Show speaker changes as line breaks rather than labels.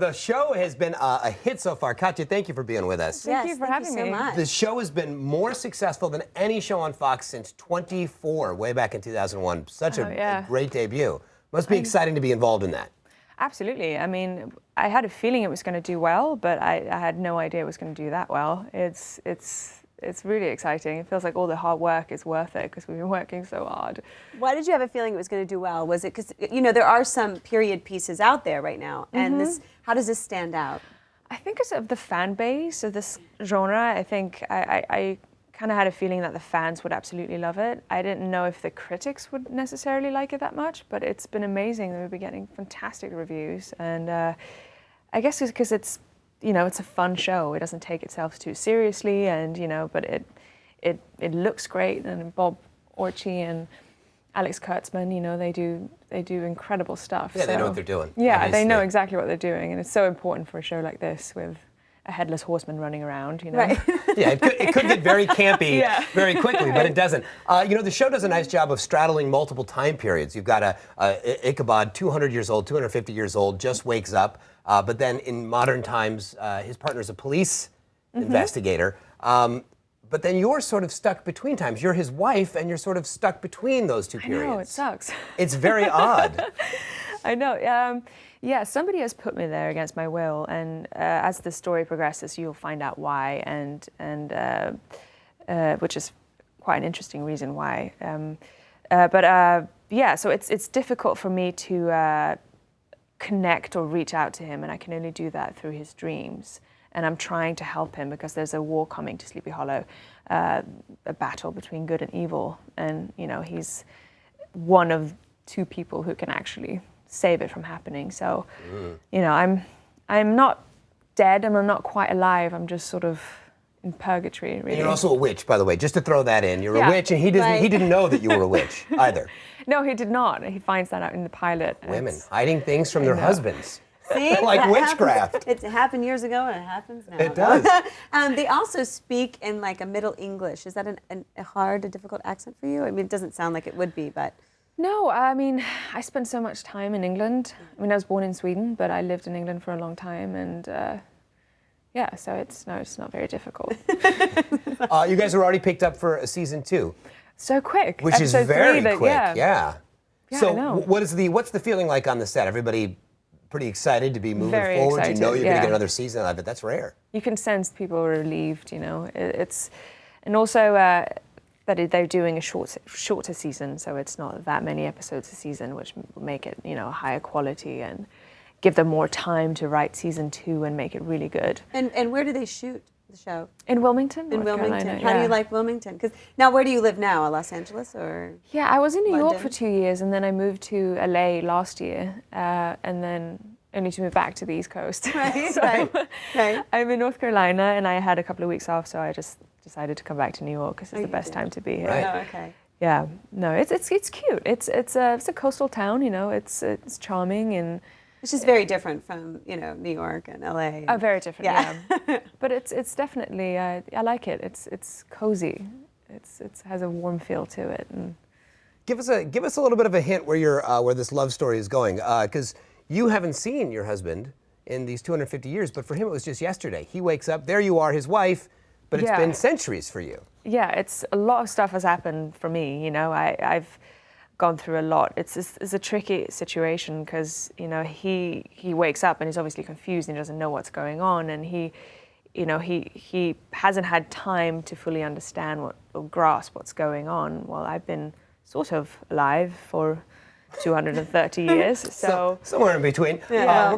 The show has been a hit so far. Katya, thank you for being with us.
Thank you for having me.
So much.
The show has been more successful than any show on Fox since 24, way back in 2001. Such a great debut. Must be exciting to be involved in that.
Absolutely. I mean, I had a feeling it was going to do well, but I had no idea it was going to do that well. It's really exciting. It feels like all the hard work is worth it because we've been working so hard.
Why did you have a feeling it was going to do well? Was it because, you know, there are some period pieces out there right now, and how does this stand out?
I think because of the fan base of this genre, I think I kind of had a feeling that the fans would absolutely love it. I didn't know if the critics would necessarily like it that much, but it's been amazing. We've been getting fantastic reviews, and I guess it's because it's, you know, it's a fun show. It doesn't take itself too seriously, and you know, but it looks great. And Bob Orci and Alex Kurtzman, you know, they do incredible stuff.
Yeah, so, they know what they're doing.
Yeah,
obviously.
They know exactly what they're doing, and it's so important for a show like this with a headless horseman running around, you know.
Right.
Yeah, it could get very campy very quickly, but it doesn't. You know, the show does a nice job of straddling multiple time periods. You've got Ichabod, 200 years old, 250 years old, just wakes up. But then in modern times, his partner's a police investigator. But then you're sort of stuck between times. You're his wife, and you're sort of stuck between those two periods.
I know, it sucks.
It's very odd.
I know. Yeah, somebody has put me there against my will, and as the story progresses, you'll find out why, and which is quite an interesting reason why. Yeah, so it's difficult for me to connect or reach out to him, and I can only do that through his dreams. And I'm trying to help him because there's a war coming to Sleepy Hollow, a battle between good and evil, and you know, he's one of two people who can actually save it from happening. So, you know, I'm not dead and I'm not quite alive. I'm just sort of in purgatory, really.
And you're also a witch, by the way, just to throw that in. You're a witch, and he didn't know that you were a witch either.
No, he did not. He finds that out in the pilot.
Women hiding things from their husbands.
See?
Like witchcraft.
It happened years ago, and it happens now.
It does.
They also speak in like a Middle English. Is that a difficult accent for you? I mean, it doesn't sound like it would be, but...
No, I mean, I spent so much time in England. I mean, I was born in Sweden, but I lived in England for a long time, and yeah, so it's not very difficult.
You guys are already picked up for season 2.
So quick.
Which is very quick,
yeah.
So
I know.
what's the feeling like on the set? Everybody pretty excited to be moving
Very
forward?
excited,
You know you're going to get another season of it. That's rare.
You can sense people are relieved, you know. And also that they're doing a shorter season, so it's not that many episodes a season, which will make it, you know, higher quality and give them more time to write season 2 and make it really good.
And where do they shoot the show?
In Wilmington,
In
North
Wilmington.
Carolina,
How do you like Wilmington? Because now, where do you live now? Los Angeles or?
Yeah, I was in New York
London?
for 2 years, and then I moved to LA last year, and then only to move back to the East Coast.
Right,
So
right.
I'm in North Carolina, and I had a couple of weeks off, so I just decided to come back to New York because it's the best time to be here.
Right.
Oh, okay.
Yeah, no, it's cute. It's a coastal town, you know. It's charming, and
It's just very different from, you know, New York and LA.
oh, very different.
Yeah.
But it's definitely I like it. It's cozy. It has a warm feel to it. And
Give us a little bit of a hint where this love story is going, because you haven't seen your husband in these 250 years, but for him it was just yesterday. He wakes up, there you are, his wife, but it's been centuries for you.
yeah, it's a lot of stuff has happened for me. You know, I've gone through a lot. It's a tricky situation because, you know, he wakes up and he's obviously confused and he doesn't know what's going on, and he hasn't had time to fully understand or grasp what's going on. Well, I've been sort of alive for 230 years, so
somewhere in between.
Yeah.